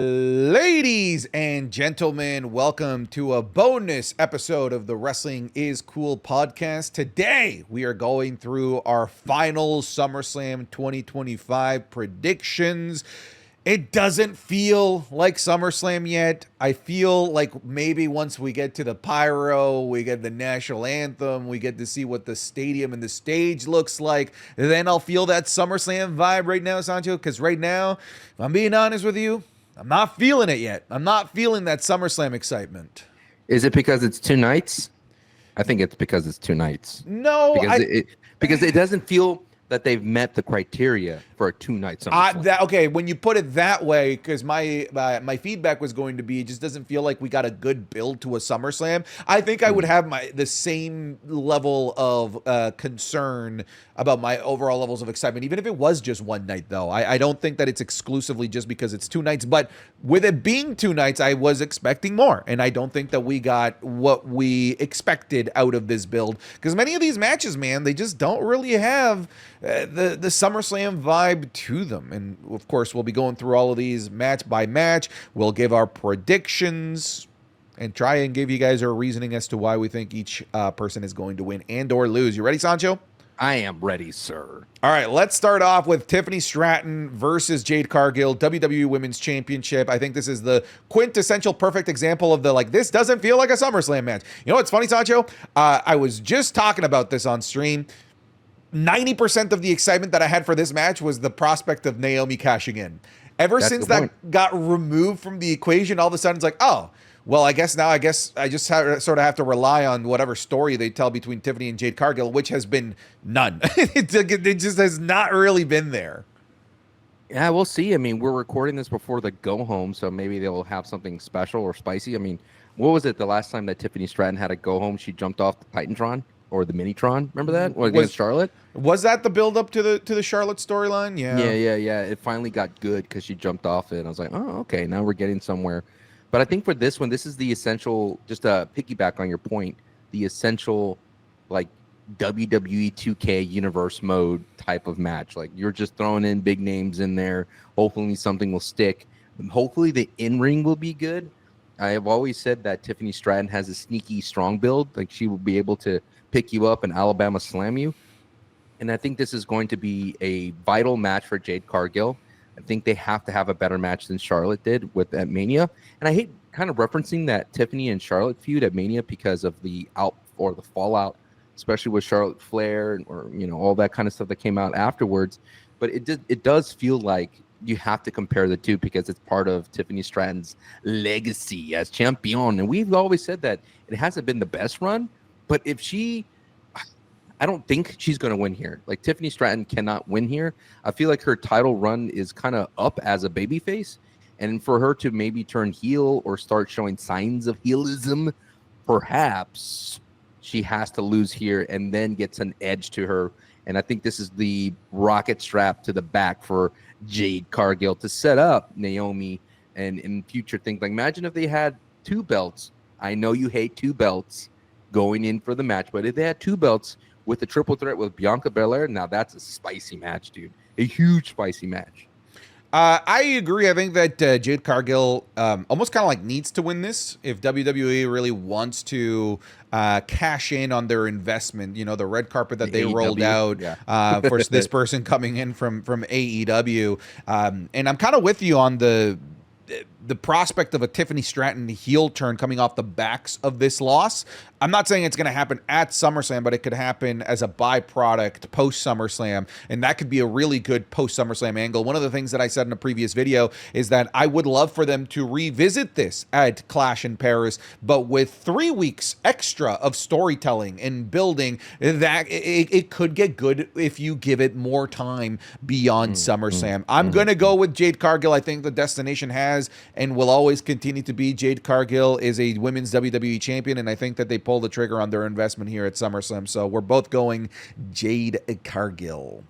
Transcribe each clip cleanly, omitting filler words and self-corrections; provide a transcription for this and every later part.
Ladies and gentlemen, welcome to a bonus episode of the Wrestling is Cool podcast. Today, we are going through our final SummerSlam 2025 predictions. It doesn't feel like SummerSlam yet. I feel like maybe once we get to the pyro, we get the national anthem, we get to see what the stadium and the stage looks like, then I'll feel that SummerSlam vibe right now, Sancho, because right now, if I'm being honest with you, I'm not feeling it yet. I'm not feeling that SummerSlam excitement. Is it because it's two nights? I think it's because it's two nights. No, Because it doesn't feel that they've met the criteria for a two-night SummerSlam. Okay, when you put it that way, because my feedback was going to be, it just doesn't feel like we got a good build to a SummerSlam. I think I would have the same level of concern about my overall levels of excitement, even if it was just one night, though. I don't think that it's exclusively just because it's two nights, but with it being two nights, I was expecting more, and I don't think that we got what we expected out of this build, because many of these matches, man, they just don't really have the SummerSlam vibe to them. And of course, we'll be going through all of these match by match. We'll give our predictions and try and give you guys our reasoning as to why we think each person is going to win and or lose. You ready, Sancho? I am ready, sir. All right, let's start off with Tiffany Stratton versus Jade Cargill, WWE Women's Championship. I think this is the quintessential perfect example of this doesn't feel like a SummerSlam match. You know what's funny, Sancho? I was just talking about this on stream. 90% of the excitement that I had for this match was the prospect of Naomi cashing in. Ever since that got removed from the equation, all of a sudden it's like, oh, well, I guess I just sort of have to rely on whatever story they tell between Tiffany and Jade Cargill, which has been none. It just has not really been there. Yeah, we'll see. I mean, we're recording this before the go home, so maybe they'll have something special or spicy. I mean, what was it the last time that Tiffany Stratton had a go home? She jumped off the Titantron or the Minitron. Remember that? Or against Charlotte? Was that the build up to the Charlotte storyline? Yeah. Yeah. It finally got good because she jumped off it. And I was like, oh, okay, now we're getting somewhere. But I think for this one, this is the essential, just to piggyback on your point, the essential, like, WWE 2K universe mode type of match. Like, you're just throwing in big names in there. Hopefully something will stick. Hopefully the in-ring will be good. I have always said that Tiffany Stratton has a sneaky, strong build. Like, she will be able to pick you up and Alabama slam you. And I think this is going to be a vital match for Jade Cargill. I think they have to have a better match than Charlotte did at Mania. And I hate kind of referencing that Tiffany and Charlotte feud at Mania because of the fallout, especially with Charlotte Flair or all that kind of stuff that came out afterwards. But it does feel like you have to compare the two because it's part of Tiffany Stratton's legacy as champion. And we've always said that it hasn't been the best run, but I don't think she's going to win here. Like, Tiffany Stratton cannot win here. I feel like her title run is kind of up as a babyface. And for her to maybe turn heel or start showing signs of heelism, perhaps she has to lose here and then gets an edge to her. And I think this is the rocket strap to the back for Jade Cargill to set up Naomi and in future things. Like, imagine if they had two belts. I know you hate two belts going in for the match, but if they had two belts with a triple threat with Bianca Belair, now that's a spicy match, dude. A huge spicy match. I agree. I think that Jade Cargill almost kind of like needs to win this if WWE really wants to cash in on their investment. The red carpet that they rolled out for this person coming in from AEW. And I'm kind of with you on the prospect of a Tiffany Stratton heel turn coming off the backs of this loss. I'm not saying it's going to happen at SummerSlam, but it could happen as a byproduct post SummerSlam, and that could be a really good post SummerSlam angle. One of the things that I said in a previous video is that I would love for them to revisit this at Clash in Paris, but with 3 weeks extra of storytelling and building, that it could get good if you give it more time beyond SummerSlam. I'm going to go with Jade Cargill. I think the destination has and will always continue to be Jade Cargill is a women's WWE champion, and I think that they pull the trigger on their investment here at SummerSlam. So we're both going Jade Cargill.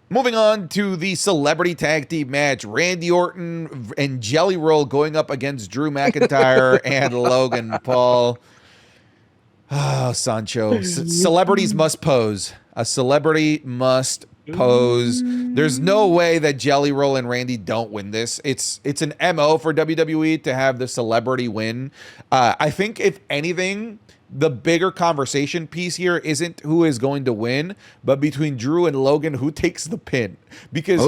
Moving on to the celebrity tag team match, Randy Orton and Jelly Roll going up against Drew McIntyre and Logan Paul. Oh, Sancho. Celebrities must pose. A celebrity must pose. There's no way that Jelly Roll and Randy don't win this. It's an MO for WWE to have the celebrity win. I think if anything, the bigger conversation piece here isn't who is going to win, but between Drew and Logan, who takes the pin. Because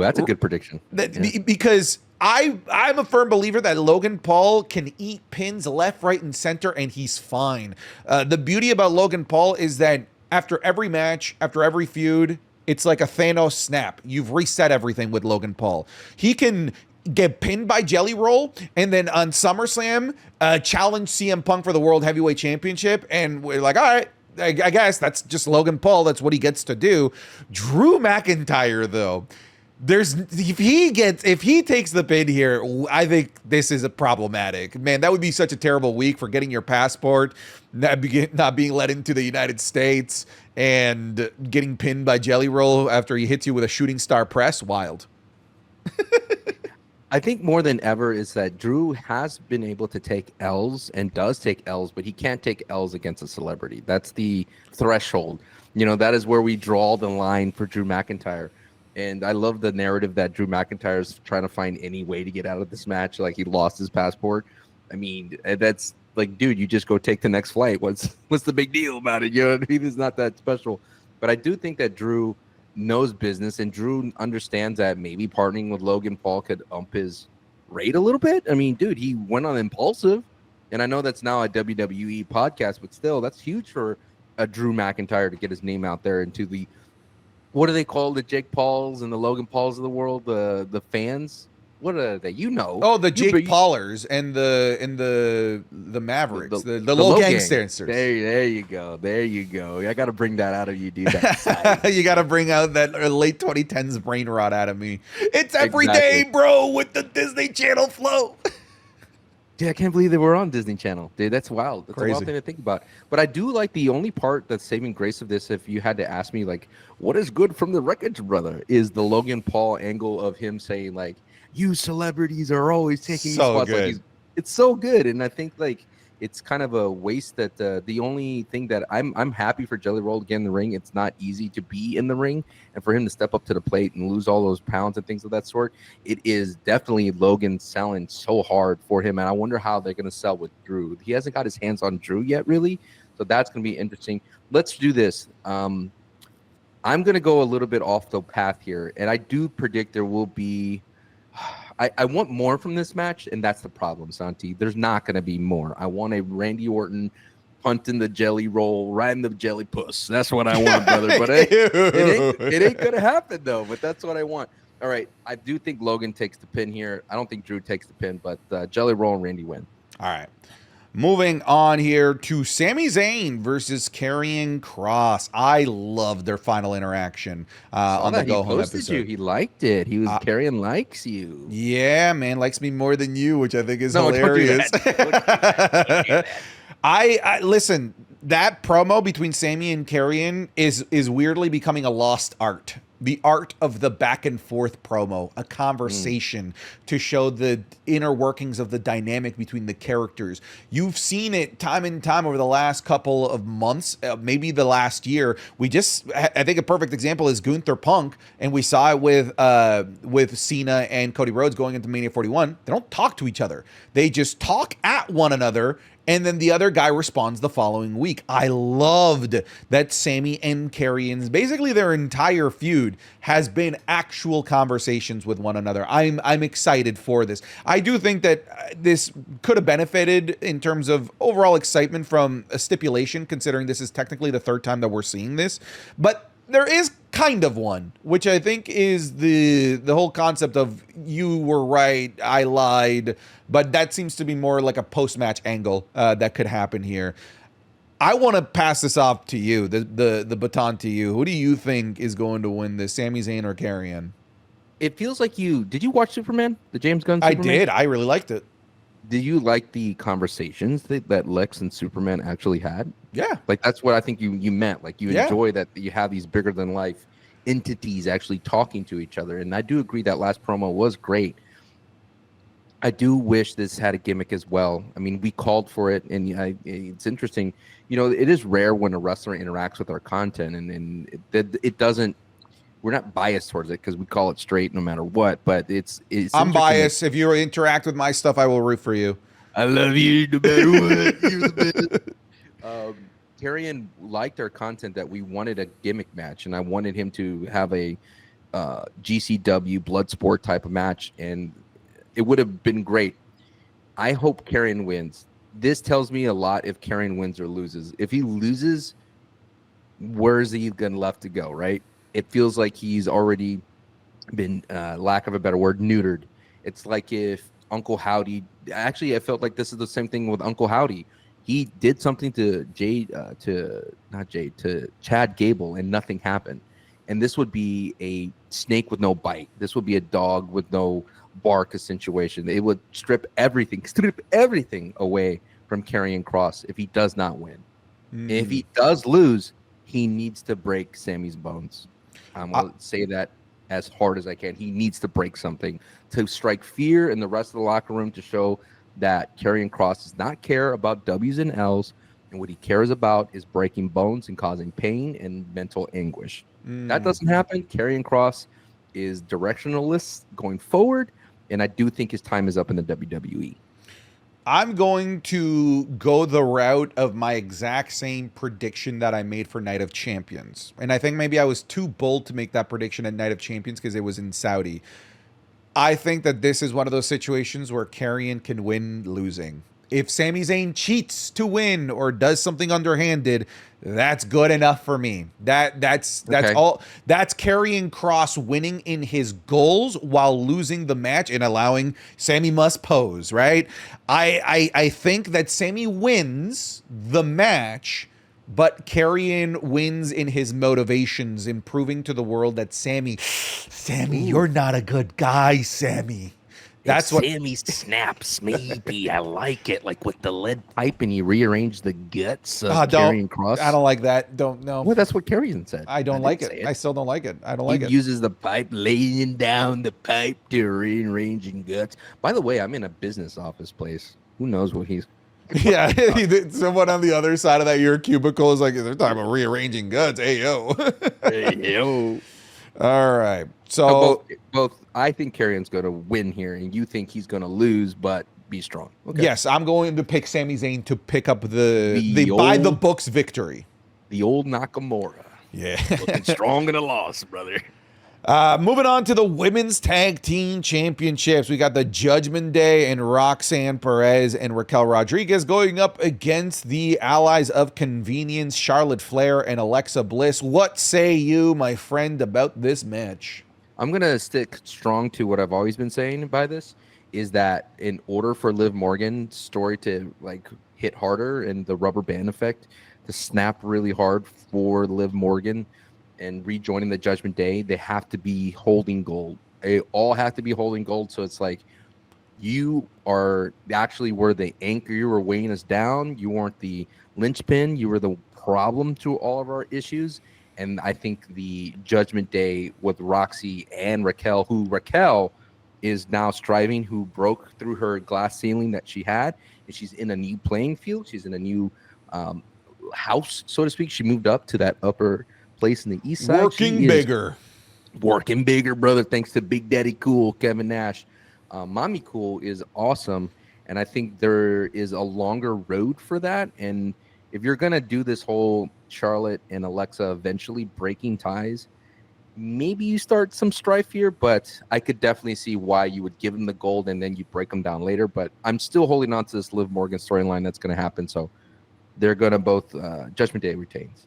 that's a good prediction. Because I'm a firm believer that Logan Paul can eat pins left, right, and center, and he's fine. The beauty about Logan Paul is that after every match, after every feud, it's like a Thanos snap. You've reset everything with Logan Paul. He can get pinned by Jelly Roll and then on SummerSlam challenge CM Punk for the World Heavyweight Championship. And we're like, all right, I guess that's just Logan Paul. That's what he gets to do. Drew McIntyre, though, if he takes the pin here, I think this is a problematic. Man, that would be such a terrible week for getting your passport, not being let into the United States, and getting pinned by Jelly Roll after he hits you with a shooting star press. Wild. I think more than ever is that Drew has been able to take L's and does take L's, but he can't take L's against a celebrity. That's the threshold. That is where we draw the line for Drew McIntyre. And I love the narrative that Drew McIntyre is trying to find any way to get out of this match. Like he lost his passport. I mean, that's like, dude, you just go take the next flight. What's the big deal about it? You know what I mean? It's not that special. But I do think that Drew knows business, and Drew understands that maybe partnering with Logan Paul could ump his rate a little bit. I mean, dude, he went on Impulsive, and I know that's now a WWE podcast, but still, that's huge for a Drew McIntyre to get his name out there into the, what do they call the Jake Pauls and the Logan Pauls of the world? The fans? What are they? Oh, the Jake Paulers and the Mavericks, the low gangsters. There you go. I got to bring that out of you, dude. You got to bring out that late 2010s brain rot out of me. It's every day, bro, with the Disney Channel flow. Dude, I can't believe they were on Disney Channel. Dude, that's wild. That's crazy. A wild thing to think about. But I do like the only part that's saving grace of this, if you had to ask me, like, what is good from the Wreckage Brother, is the Logan Paul angle of him saying, like, you celebrities are always taking these spots. Good. Like, it's so good. And I think, like, it's kind of a waste that the only thing that I'm happy for Jelly Roll to get in the ring. It's not easy to be in the ring, and for him to step up to the plate and lose all those pounds and things of that sort, it is definitely Logan selling so hard for him. And I wonder how they're going to sell with Drew. He hasn't got his hands on Drew yet, really. So that's going to be interesting. Let's do this. I'm going to go a little bit off the path here, and I do predict there will be I want more from this match, and that's the problem, Santi. There's not going to be more. I want a Randy Orton punting the Jelly Roll, riding the jelly puss. That's what I want, brother. But it ain't going to happen, though. But that's what I want. All right. I do think Logan takes the pin here. I don't think Drew takes the pin, but Jelly Roll and Randy win. All right. Moving on here to Sami Zayn versus Karrion Kross. I loved their final interaction on the Go Home episode. He liked it. He was Karrion likes you. Yeah, man, likes me more than you, which I think is hilarious. Don't do that. I listen. That promo between Sami and Karrion is weirdly becoming a lost art. The art of the back and forth promo, a conversation to show the inner workings of the dynamic between the characters. You've seen it time and time over the last couple of months, maybe the last year. I think a perfect example is Gunther Punk, and we saw it with Cena and Cody Rhodes going into Mania 41. They don't talk to each other. They just talk at one another, and then the other guy responds the following week. I loved that Sami and Karrion's, basically their entire feud, has been actual conversations with one another. I'm excited for this. I do think that this could have benefited in terms of overall excitement from a stipulation, considering this is technically the third time that we're seeing this. But there is kind of one, which I think is the whole concept of you were right, I lied, but that seems to be more like a post-match angle that could happen here. I want to pass this off to you, the baton to you. Who do you think is going to win this, Sami Zayn or Karrion? It feels like did you watch Superman, the James Gunn Superman? I did. I really liked it. Do you like the conversations that Lex and Superman actually had? Yeah. Like, that's what I think you meant. Like, you enjoy that you have these bigger than life entities actually talking to each other. And I do agree that last promo was great. I do wish this had a gimmick as well. I mean, we called for it, and it's interesting. You know, it is rare when a wrestler interacts with our content, and it doesn't we're not biased towards it because we call it straight no matter what. But it's I'm biased. If you interact with my stuff, I will root for you. I love you no matter what. You're the best. Karrion liked our content that we wanted a gimmick match, and I wanted him to have a GCW blood sport type of match, and it would have been great. I hope Karrion wins. This tells me a lot if Karrion wins or loses. If he loses, where's he gonna left to go, right? It feels like he's already been, lack of a better word, neutered. It's like if Uncle Howdy, actually, I felt like this is the same thing with Uncle Howdy. He did something to Chad Gable, and nothing happened. And this would be a snake with no bite. This would be a dog with no bark a situation. It would strip everything away from Karrion Kross if he does not win. If he does lose, he needs to break Sami's bones. I'm going to say that as hard as I can. He needs to break something to strike fear in the rest of the locker room, to show that Karrion Kross does not care about W's and L's, and what he cares about is breaking bones and causing pain and mental anguish. That doesn't happen. Karrion Kross is directionless going forward, and I do think his time is up in the WWE. I'm going to go the route of my exact same prediction that I made for Night of Champions. And I think maybe I was too bold to make that prediction at Night of Champions because it was in Saudi. I think that this is one of those situations where Karrion can win losing. If Sami Zayn cheats to win or does something underhanded, that's good enough for me. That's okay. All. That's Karrion Kross winning in his goals while losing the match and allowing Sami must pose, right? I think that Sami wins the match, but Karrion wins in his motivations, improving to the world that Sami, you're not a good guy, Sami. That's what Sami snaps. Maybe I like it, like with the lead pipe, and he rearranged the guts of Karrion Kross. I don't like that. Don't know. Well, that's what Karrion said. I don't like it. I still don't like it. I don't like it. He uses the pipe, laying down the pipe to rearranging guts. By the way, I'm in a business office place. Who knows what he's? Yeah, someone on the other side of your cubicle is like, they're talking about rearranging guts. Hey yo. Hey yo. All right. So both I think Karrion's going to win here, and you think he's going to lose, but be strong. Okay. Yes, I'm going to pick Sami Zayn to pick up the by the books victory. The old Nakamura. Yeah. Looking strong in a loss, brother. Moving on to the Women's Tag Team Championships. We got the Judgment Day and Roxanne Perez and Raquel Rodriguez going up against the Allies of Convenience, Charlotte Flair and Alexa Bliss. What say you, my friend, about this match? I'm going to stick strong to what I've always been saying by this, is that in order for Liv Morgan's story to like hit harder and the rubber band effect to snap really hard for Liv Morgan and rejoining the Judgment Day, they have to be holding gold. They all have to be holding gold. So it's like, you are actually were the anchor. You were weighing us down. You weren't the linchpin. You were the problem to all of our issues. And I think the Judgment Day with Roxy and Raquel, who Raquel is now striving, who broke through her glass ceiling that she had, and she's in a new playing field. She's in a new house, so to speak. She moved up to that upper place in the east side. Working bigger, brother, thanks to Big Daddy Cool, Kevin Nash. Mommy Cool is awesome, and I think there is a longer road for that. And if you're going to do this whole Charlotte and Alexa eventually breaking ties, maybe you start some strife here, but I could definitely see why you would give them the gold and then you break them down later. But I'm still holding on to this Liv Morgan storyline that's going to happen. So they're going to both Judgment Day retains.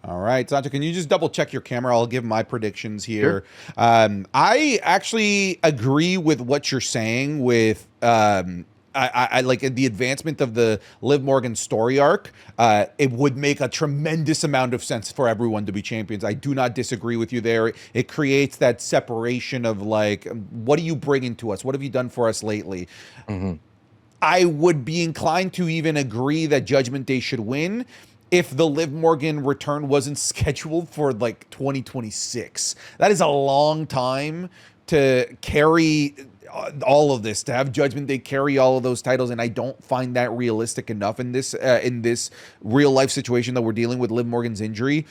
All right, Sancho, can you just double check your camera? I'll give my predictions here. Sure. I actually agree with what you're saying with I like the advancement of the Liv Morgan story arc. It would make a tremendous amount of sense for everyone to be champions. I do not disagree with you there. It creates that separation of like, what are you bringing to us? What have you done for us lately? Mm-hmm. I would be inclined to even agree that Judgment Day should win if the Liv Morgan return wasn't scheduled for like 2026. That is a long time to carry all of this, to have Judgment Day carry all of those titles, and I don't find that realistic enough in this real life situation that we're dealing with Liv Morgan's injury.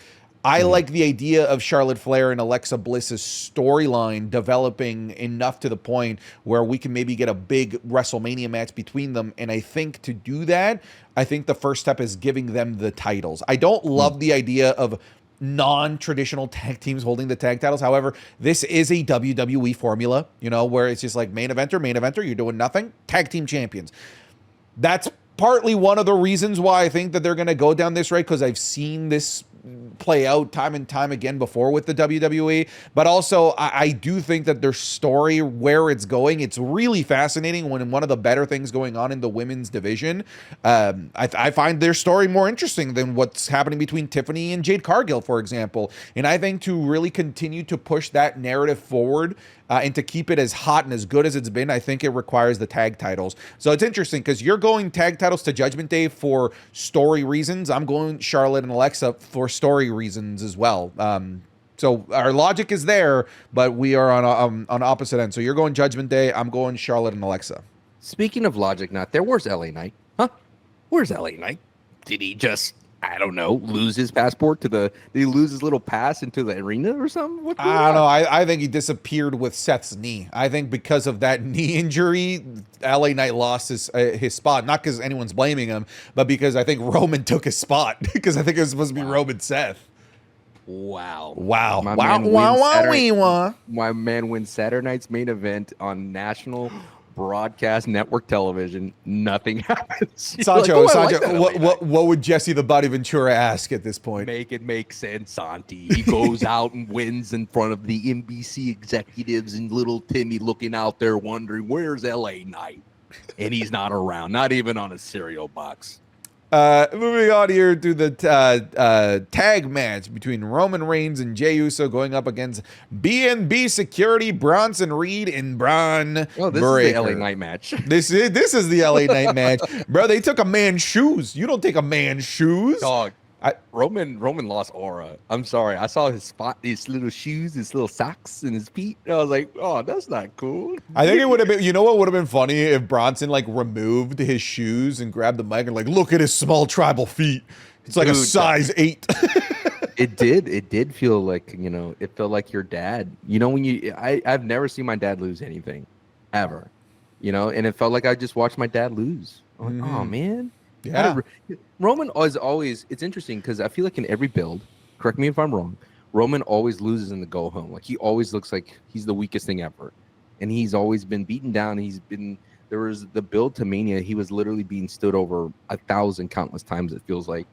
I like the idea of Charlotte Flair and Alexa Bliss's storyline developing enough to the point where we can maybe get a big WrestleMania match between them. And I think to do that, I think the first step is giving them the titles. I don't love the idea of non-traditional tag teams holding the tag titles. However, this is a WWE formula, you know, where it's just like main eventer, you're doing nothing, tag team champions. That's partly one of the reasons why I think that they're going to go down this road, because I've seen this play out time and time again before with the WWE. But also, I do think that their story, where it's going, it's really fascinating. When one of the better things going on in the women's division, I find their story more interesting than what's happening between Tiffany and Jade Cargill, for example. And I think to really continue to push that narrative forward, and to keep it as hot and as good as it's been, I think it requires the tag titles. So it's interesting because you're going tag titles to Judgment Day for story reasons. I'm going Charlotte and Alexa for story reasons as well. So our logic is there, but we are on opposite ends. So you're going Judgment Day. I'm going Charlotte and Alexa. Speaking of logic not there, where's LA Knight? Huh? Where's LA Knight? Did he just, I don't know, lose his passport did he lose his little pass into the arena or something? What's going on? I don't know. I think he disappeared with Seth's knee. I think because of that knee injury, LA Knight lost his spot. Not because anyone's blaming him, but because I think Roman took his spot. Because I think it was supposed to be Roman Seth. Wow. My man wins Saturday night's main event on national broadcast network television. Nothing happens. Sancho, what would Jesse the Body Ventura ask at this point? Make it make sense, Santi. He goes out and wins in front of the NBC executives and little Timmy looking out there wondering, where's LA Knight? And he's not around, not even on a cereal box. Moving on here to the tag match between Roman Reigns and Jey Uso going up against B&B Security, Bronson Reed and Braun Oh, this Breaker. is the LA Knight match. This is the LA Knight match. Bro, they took a man's shoes. You don't take a man's shoes. Dog. Roman lost aura. I'm sorry. I saw his spot, his little shoes, his little socks, and his feet. And I was like, oh, that's not cool. I think it would have been, you know what would have been funny if Bronson like removed his shoes and grabbed the mic and like, look at his small tribal feet. It's like a size 8. It did feel like, you know, it felt like your dad. You know, when I've never seen my dad lose anything, ever. You know, and it felt like I just watched my dad lose. I'm like, oh man. Yeah. Roman is always, it's interesting because I feel like in every build, correct me if I'm wrong, Roman always loses in the go home. Like he always looks like he's the weakest thing ever. And he's always been beaten down. There was the build to Mania, he was literally being stood over 1,000 countless times, it feels like.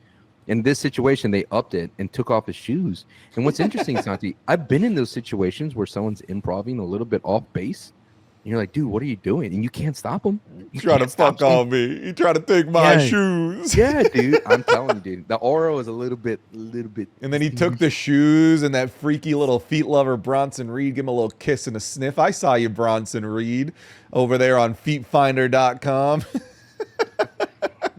In this situation, they upped it and took off his shoes. And what's interesting, Santi, I've been in those situations where someone's improving a little bit off base. And you're like, dude, what are you doing? And you can't stop him. You trying to fuck on me. You trying to take my shoes. Yeah, dude. I'm telling you, dude. The aura was a little bit. And then he took the shoes and that freaky little feet lover Bronson Reed, give him a little kiss and a sniff. I saw you, Bronson Reed, over there on feetfinder.com.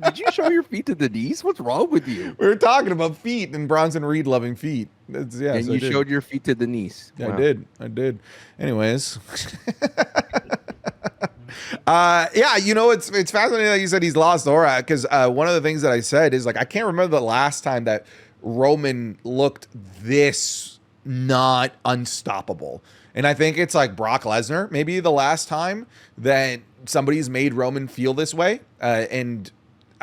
Did you show your feet to Denise? What's wrong with you? We were talking about feet and Bronson Reed loving feet. And you showed your feet to Denise. Yeah, wow. I did. Anyways. Yeah, you know, it's fascinating that you said he's lost aura, because one of the things that I said is like, I can't remember the last time that Roman looked this not unstoppable. And I think it's like Brock Lesnar, maybe the last time that somebody's made Roman feel this way. And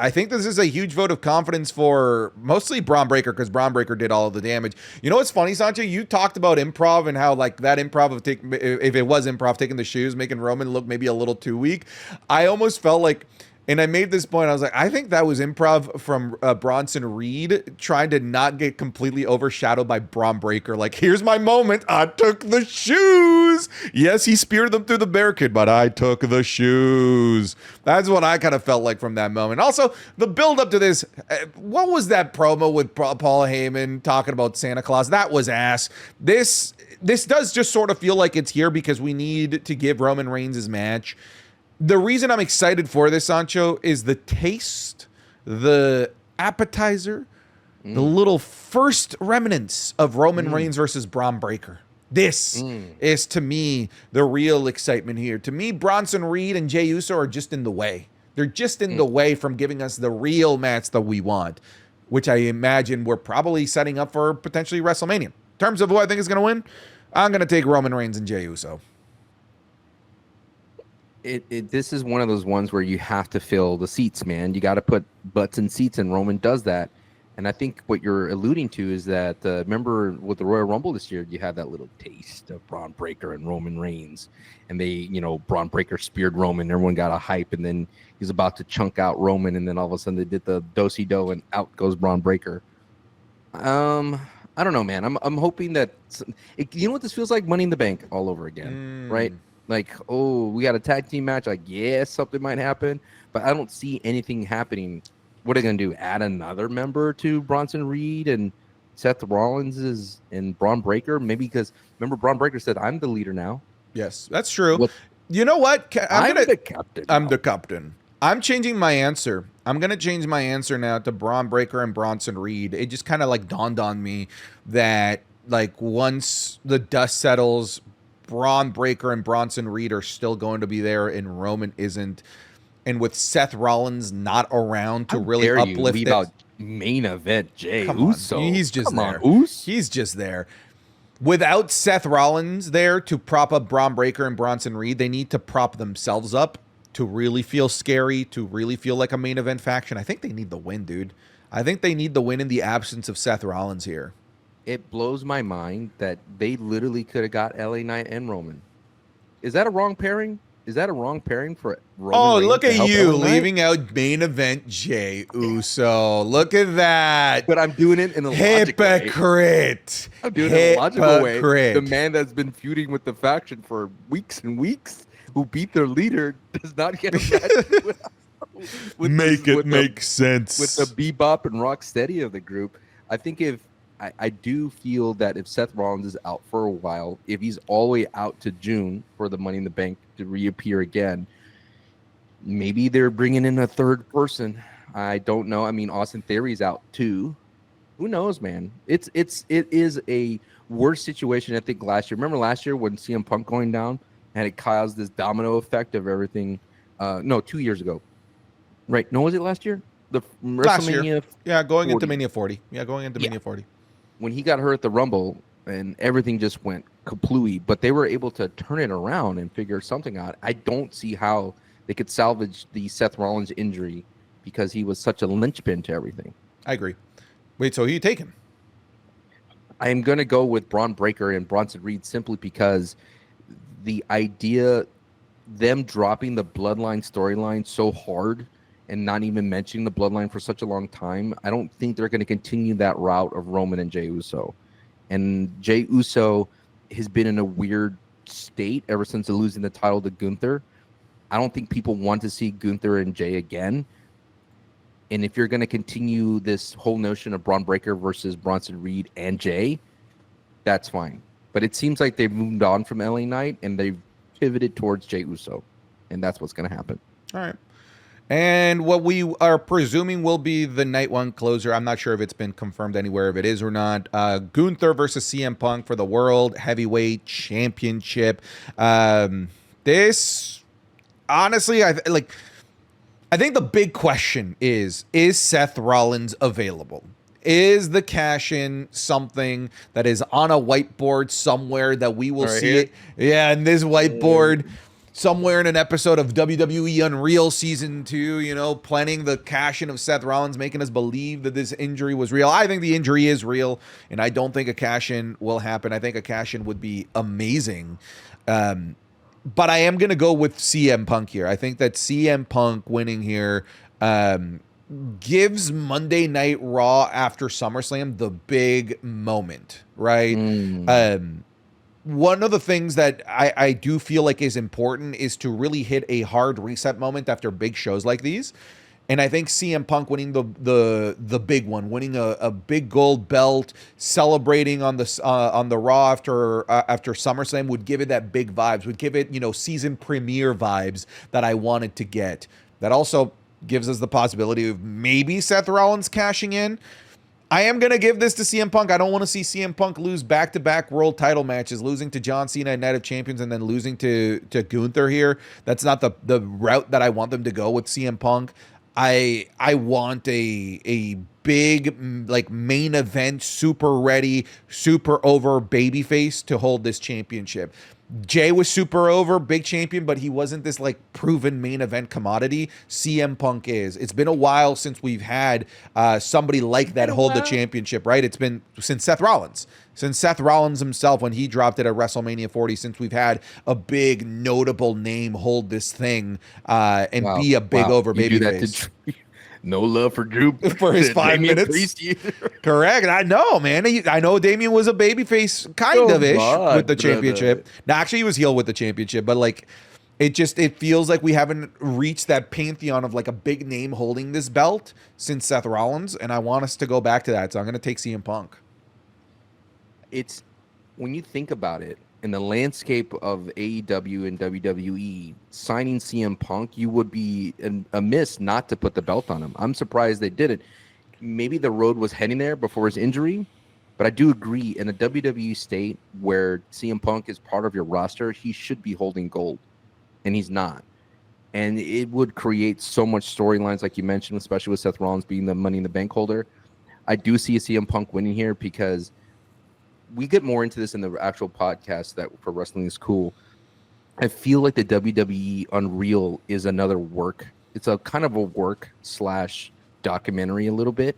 I think this is a huge vote of confidence for mostly Braun Breaker, because Braun Breaker did all of the damage. You know what's funny, Sancho? You talked about improv and how like that improv of if it was improv, taking the shoes, making Roman look maybe a little too weak. I almost felt like, and I made this point, I was like, I think that was improv from Bronson Reed trying to not get completely overshadowed by Braun Breaker. Like, here's my moment. I took the shoes. Yes, he speared them through the barricade, but I took the shoes. That's what I kind of felt like from that moment. Also, the build up to this, what was that promo with Paul Heyman talking about Santa Claus? That was ass. This does just sort of feel like it's here because we need to give Roman Reigns his match. The reason I'm excited for this, Sancho, is the taste, the appetizer, the little first remnants of Roman Reigns versus Braun Breaker. This is, to me, the real excitement here. To me, Bronson Reed and Jey Uso are just in the way. They're just in the way from giving us the real match that we want. which I imagine we're probably setting up for potentially WrestleMania. In terms of who I think is going to win, I'm going to take Roman Reigns and Jey Uso. This is one of those ones where you have to fill the seats, man. You got to put butts in seats, and Roman does that. And I think what you're alluding to is that, remember with the Royal Rumble this year, you had that little taste of Braun Breaker and Roman Reigns. And they, Braun Breaker speared Roman. Everyone got a hype, and then he's about to chunk out Roman, and then all of a sudden they did the do-si-do, and out goes Braun Breaker. I don't know, man. I'm hoping that, you know what this feels like? Money in the Bank all over again, right? Like, oh, we got a tag team match. Like, yeah, something might happen, but I don't see anything happening. What are they going to do? Add another member to Bronson Reed and Seth Rollins and Braun Breaker? Maybe because, remember, Braun Breaker said, I'm the leader now. Yes, that's true. You know what? I'm the captain. I'm the captain. I'm changing my answer. I'm going to change my answer now to Braun Breaker and Bronson Reed. It just kind of like dawned on me that like once the dust settles, Braun Breaker and Bronson Reed are still going to be there and Roman isn't. And with Seth Rollins not around to really uplift it. Out main event Jey Uso. He's just there. He's just there. Without Seth Rollins there to prop up Braun Breaker and Bronson Reed, they need to prop themselves up to really feel scary, to really feel like a main event faction. I think they need the win, dude. I think they need the win in the absence of Seth Rollins here. It blows my mind that they literally could have got LA Knight and Roman. Is that a wrong pairing? Is that a wrong pairing for Roman? Oh, Reigns look at you LA leaving out main event Jey Uso. Look at that. But I'm doing it in a logical way. Hypocrite. I'm doing it in a logical way. The man that's been feuding with the faction for weeks and weeks, who beat their leader, does not get a match make sense. With the Bebop and Rocksteady of the group. I think I do feel that if Seth Rollins is out for a while, if he's all the way out to June for the Money in the Bank to reappear again, maybe they're bringing in a third person. I don't know. I mean, Austin Theory's out too. Who knows, man? It is a worse situation, I think, last year. Remember last year when CM Punk going down and it caused this domino effect of everything? No, 2 years ago. Right. No, was it last year? The WrestleMania. Yeah, going into Mania 40. Mania 40. When he got hurt at the Rumble and everything just went kaplooey, but they were able to turn it around and figure something out. I don't see how they could salvage the Seth Rollins injury because he was such a linchpin to everything. I agree. Wait, so who you taking? I am going to go with Braun Breaker and Bronson Reed simply because the idea, them dropping the Bloodline storyline so hard and not even mentioning the Bloodline for such a long time, I don't think they're going to continue that route of Roman and Jey Uso. And Jey Uso has been in a weird state ever since losing the title to Gunther. I don't think people want to see Gunther and Jey again. And if you're going to continue this whole notion of Braun Breaker versus Bronson Reed and Jey, that's fine. But it seems like they've moved on from LA Knight and they've pivoted towards Jey Uso. And that's what's going to happen. All right. And what we are presuming will be the night one closer, I'm not sure if it's been confirmed anywhere, if it is or not, Gunther versus CM Punk for the World Heavyweight Championship. This, honestly, I think the big question is Seth Rollins available? Is the cash-in something that is on a whiteboard somewhere that we will see it? Yeah, and this whiteboard... somewhere in an episode of WWE Unreal Season 2, planning the cash-in of Seth Rollins, making us believe that this injury was real. I think the injury is real, and I don't think a cash-in will happen. I think a cash-in would be amazing. But I am going to go with CM Punk here. I think that CM Punk winning here gives Monday Night Raw after SummerSlam the big moment, right? One of the things that I do feel like is important is to really hit a hard reset moment after big shows like these. And I think CM Punk winning the big one, winning a big gold belt, celebrating on the Raw after SummerSlam would give it that big vibes, would give it, season premiere vibes that I wanted to get. That also gives us the possibility of maybe Seth Rollins cashing in. I am going to give this to CM Punk. I don't want to see CM Punk lose back-to-back world title matches, losing to John Cena at Night of Champions and then losing to Gunther here. That's not the route that I want them to go with CM Punk. I want a big, like main event, super ready, super over babyface to hold this championship. Jay was super over, big champion, but he wasn't this like proven main event commodity. CM Punk is. It's been a while since we've had somebody like that hold the championship, right? It's been since Seth Rollins. Since Seth Rollins himself, when he dropped it at WrestleMania 40, since we've had a big, notable name hold this thing and be a big over babyface. No love for Drew for his 5 minutes. Correct. I know, man. I know Damian was a babyface kind of ish with the championship. Now, actually, he was heel with the championship, but like it feels like we haven't reached that pantheon of like a big name holding this belt since Seth Rollins, and I want us to go back to that. So I'm going to take CM Punk. It's when you think about it, in the landscape of AEW and WWE, signing CM Punk, you would be amiss not to put the belt on him. I'm surprised they didn't. Maybe the road was heading there before his injury, but I do agree in a WWE state where CM Punk is part of your roster, he should be holding gold, and he's not. And it would create so much storylines, like you mentioned, especially with Seth Rollins being the Money in the Bank holder. I do see a CM Punk winning here because we get more into this in the actual podcast that for Wrestling is Cool. I feel like the WWE Unreal is another work. It's a kind of a work / documentary a little bit,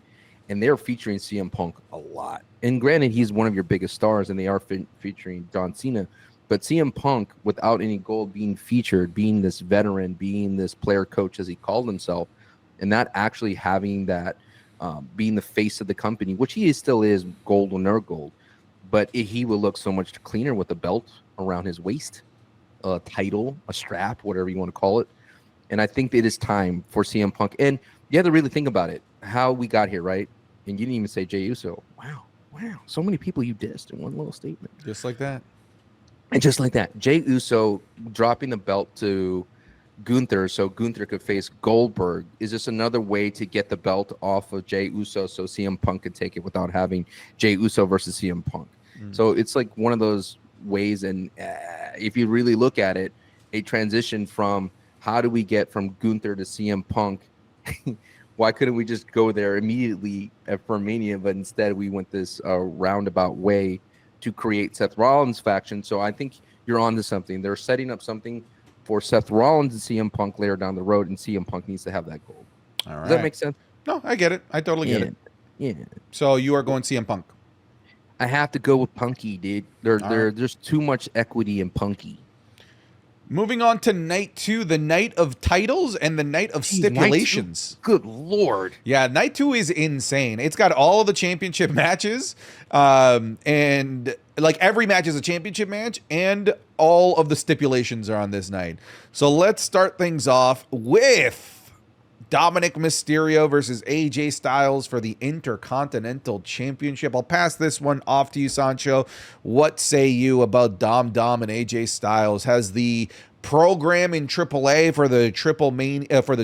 and they're featuring CM Punk a lot. And granted, he's one of your biggest stars, and they are featuring John Cena. But CM Punk, without any gold, being featured, being this veteran, being this player coach as he called himself, and not actually having that, being the face of the company, which he still is, gold or no gold. But he will look so much cleaner with a belt around his waist, a title, a strap, whatever you want to call it. And I think it is time for CM Punk. And you have to really think about it, how we got here, right? And you didn't even say Jey Uso. Wow. So many people you dissed in one little statement. Just like that. And just like that, Jey Uso dropping the belt to Gunther so Gunther could face Goldberg is just another way to get the belt off of Jey Uso so CM Punk could take it without having Jey Uso versus CM Punk. So it's like one of those ways, and if you really look at it, a transition from how do we get from Gunther to CM Punk? Why couldn't we just go there immediately for Mania? But instead we went this roundabout way to create Seth Rollins' faction. So I think you're on to something. They're setting up something for Seth Rollins and CM Punk later down the road, and CM Punk needs to have that goal. All right. Does that make sense? No, I get it. I totally get it. Yeah. So you are going CM Punk. I have to go with Punky, dude. There's too much equity in Punky. Moving on to night 2, the night of titles and the night of stipulations. Good Lord. Yeah, night 2 is insane. It's got all the championship matches, and like every match is a championship match, and all of the stipulations are on this night. So let's start things off with Dominic Mysterio versus AJ Styles for the Intercontinental Championship. I'll pass this one off to you, Sancho. What say you about Dom and AJ Styles? Has the program in AAA for the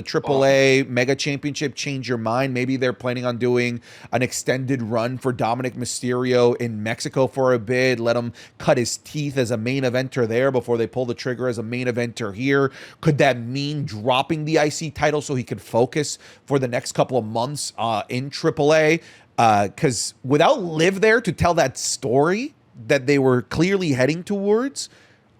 AAA Mega Championship change your mind? Maybe they're planning on doing an extended run for Dominic Mysterio in Mexico for a bit, let him cut his teeth as a main eventer there before they pull the trigger as a main eventer here. Could that mean dropping the IC title so he could focus for the next couple of months in AAA? Because without Liv there to tell that story that they were clearly heading towards,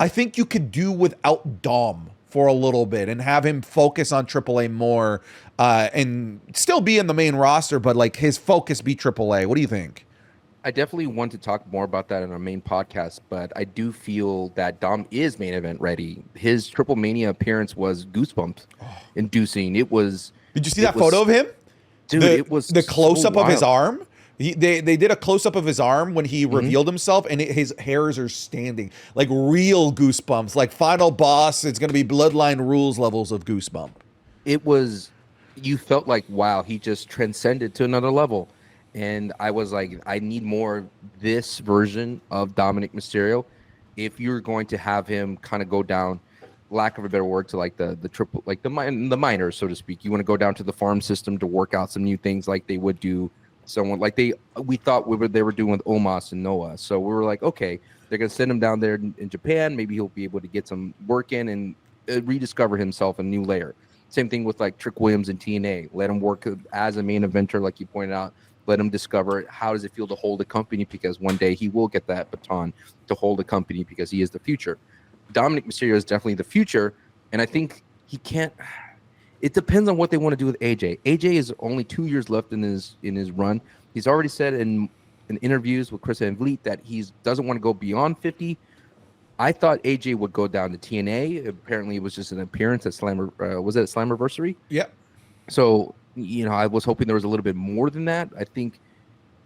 I think you could do without Dom for a little bit and have him focus on AAA more and still be in the main roster, but like his focus be AAA. What do you think? I definitely want to talk more about that in our main podcast, but I do feel that Dom is main event ready. His Triple Mania appearance was goosebumps inducing. It was. Did you see that photo of him? Dude, it was the close up of his arm. They did a close-up of his arm when he revealed himself, and his hairs are standing. Like real goosebumps. Like Final Boss, it's going to be Bloodline Rules levels of goosebump. It was, you felt like, wow, he just transcended to another level. And I was like, I need more this version of Dominic Mysterio. If you're going to have him kind of go down, lack of a better word, to like the triple, like the minors, so to speak. You want to go down to the farm system to work out some new things like they would do. Someone like we thought they were doing with Omos and Noah. So we were like, okay, they're gonna send him down there in Japan. Maybe he'll be able to get some work in and rediscover himself a new layer. Same thing with like Trick Williams and TNA. Let him work as a main eventer, like you pointed out. Let him discover how does it feel to hold a company, because one day he will get that baton to hold a company because he is the future. Dominic Mysterio is definitely the future, and I think he can't. It depends on what they want to do with AJ. AJ is only 2 years left in his run. He's already said in interviews with Chris Van Vliet that he doesn't want to go beyond 50. I thought AJ would go down to TNA. Apparently, it was just an appearance at Slammer. Was it a Slammiversary? Yep. So, I was hoping there was a little bit more than that. I think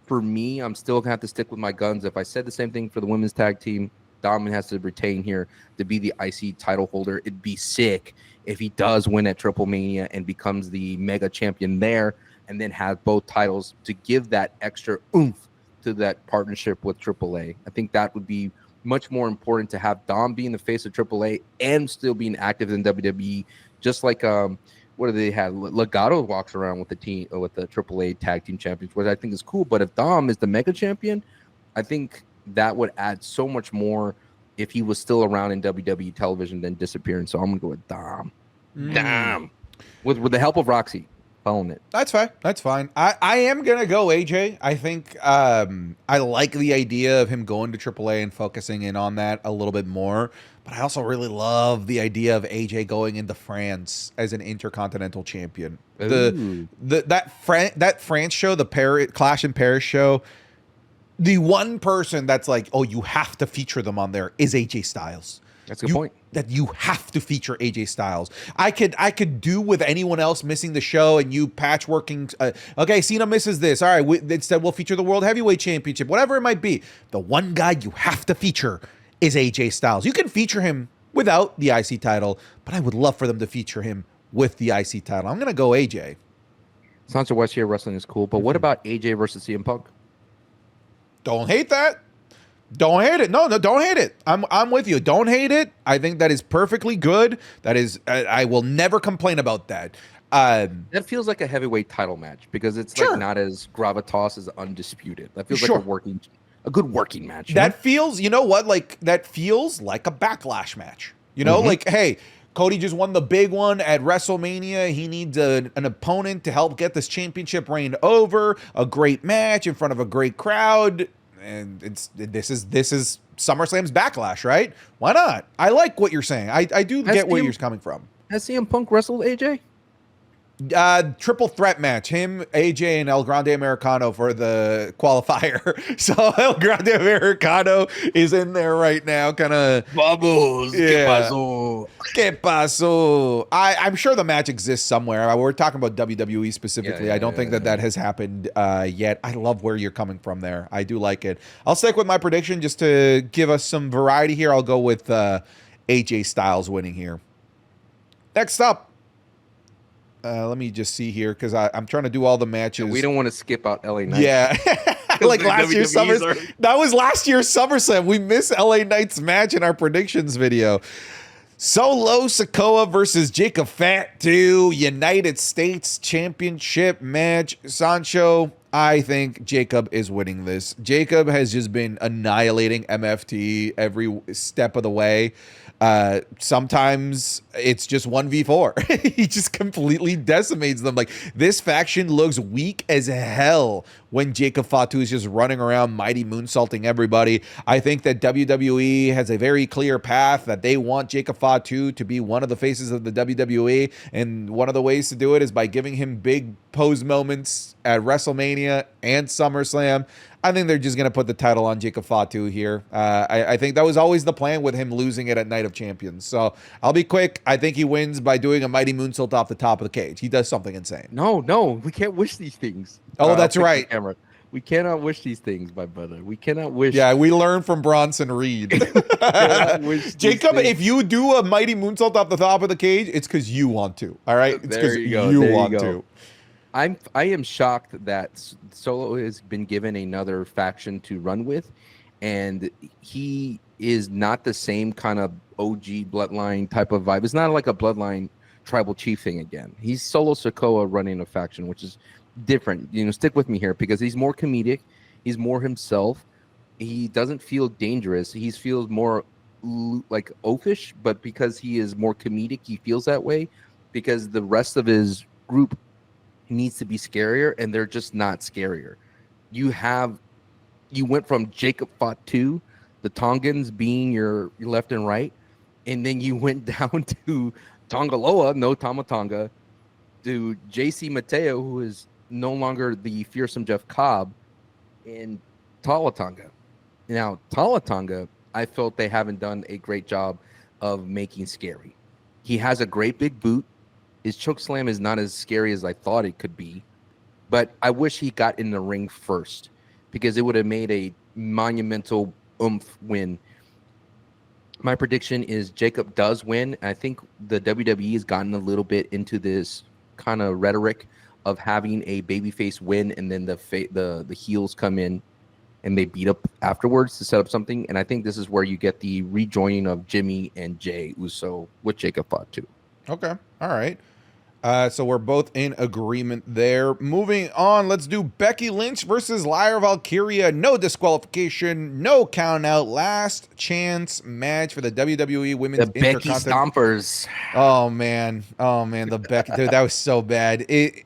for me, I'm still going to have to stick with my guns. If I said the same thing for the women's tag team, Dominic has to retain here to be the IC title holder. It'd be sick if he does win at Triple Mania and becomes the mega champion there, and then have both titles to give that extra oomph to that partnership with AAA. I think that would be much more important to have Dom being the face of AAA and still being active in WWE, just like what do they have? Legato walks around with the team with the AAA tag team champions, which I think is cool. But if Dom is the mega champion, I think that would add so much more if he was still around in WWE television than disappearing. So I'm gonna go with Dom. Dom. With the help of Roxy. Following it. That's fine. That's fine. I am going to go AJ. I think I like the idea of him going to AAA and focusing in on that a little bit more. But I also really love the idea of AJ going into France as an Intercontinental champion. That France show, the Clash in Paris show, the one person that's like, oh, you have to feature them on there is AJ Styles. That's a good point. That you have to feature AJ Styles. I could do with anyone else missing the show and you patchworking. Okay, Cena misses this. All right, instead we'll feature the World Heavyweight Championship, whatever it might be. The one guy you have to feature is AJ Styles. You can feature him without the IC title, but I would love for them to feature him with the IC title. I'm gonna go AJ. Sansa West here wrestling is cool, but what about AJ versus CM Punk? Don't hate that. Don't hate it. No, don't hate it. I'm with you. Don't hate it. I think that is perfectly good. That is, I will never complain about that. That feels like a heavyweight title match because it's like not as gravitas as undisputed. That feels like a good working match. That feels, you know what? Like that feels like a backlash match. You know, like, hey, Cody just won the big one at WrestleMania. He needs an opponent to help get this championship reign over. A great match in front of a great crowd. And this is SummerSlam's backlash, right? Why not? I like what you're saying. I do get where you're coming from. Has CM Punk wrestled AJ? Triple threat match. Him, AJ, and El Grande Americano for the qualifier. So El Grande Americano is in there right now, kind of. Vamos, ¿Qué pasó? ¿Qué pasó? I'm sure the match exists somewhere. We're talking about WWE specifically. I don't think that has happened yet. I love where you're coming from there. I do like it. I'll stick with my prediction just to give us some variety here. I'll go with AJ Styles winning here. Next up. Let me just see here because I'm trying to do all the matches. We don't want to skip out LA Knight. Yeah. Like last year's SummerSlam. That was last year's SummerSlam. We missed LA Knight's match in our predictions video. Solo Sikoa versus Jacob Fatu United States Championship match. Sancho, I think Jacob is winning this. Jacob has just been annihilating MFT every step of the way. Sometimes it's just 1v4. He just completely decimates them. Like, this faction looks weak as hell when Jacob Fatu is just running around mighty moonsaulting everybody. I think that WWE has a very clear path that they want Jacob Fatu to be one of the faces of the WWE, and one of the ways to do it is by giving him big pose moments at WrestleMania and SummerSlam. I think they're just going to put the title on Jacob Fatu here. I think that was always the plan with him losing it at Night of Champions. So I'll be quick. I think he wins by doing a mighty moonsault off the top of the cage. He does something insane. No, we can't wish these things. Oh, that's right. We cannot wish these things, my brother. We cannot wish. Yeah, we learn from Bronson Reed. Jacob, if you do a mighty moonsault off the top of the cage, it's because you want to. All right? It's because you want to. I am shocked that Solo has been given another faction to run with, and he is not the same kind of OG bloodline type of vibe. It's not like a bloodline tribal chief thing again. He's Solo Sikoa running a faction, which is different. Stick with me here because he's more comedic. He's more himself. He doesn't feel dangerous. He feels more like oafish, but because he is more comedic, he feels that way. because the rest of his group needs to be scarier, and they're just not scarier. You went from Jacob Fatu, the Tongans being your left and right, and then you went down to Tongaloa, no Tamatonga, to JC Mateo, who is no longer the fearsome Jeff Cobb, in Tawatonga. Now, Tawatonga, I felt they haven't done a great job of making scary. He has a great big boot. His choke slam is not as scary as I thought it could be, but I wish he got in the ring first because it would have made a monumental oomph win. My prediction is Jacob does win. I think the WWE has gotten a little bit into this kind of rhetoric of having a babyface win and then the heels come in and they beat up afterwards to set up something. And I think this is where you get the rejoining of Jimmy and Jay Uso with Jacob Fatu. Okay. All right. So we're both in agreement there. Moving on, let's do Becky Lynch versus Lyra Valkyria. No disqualification, no count out. Last chance match for the WWE Women's The Becky Stompers. Oh man, the Becky. Dude, that was so bad. It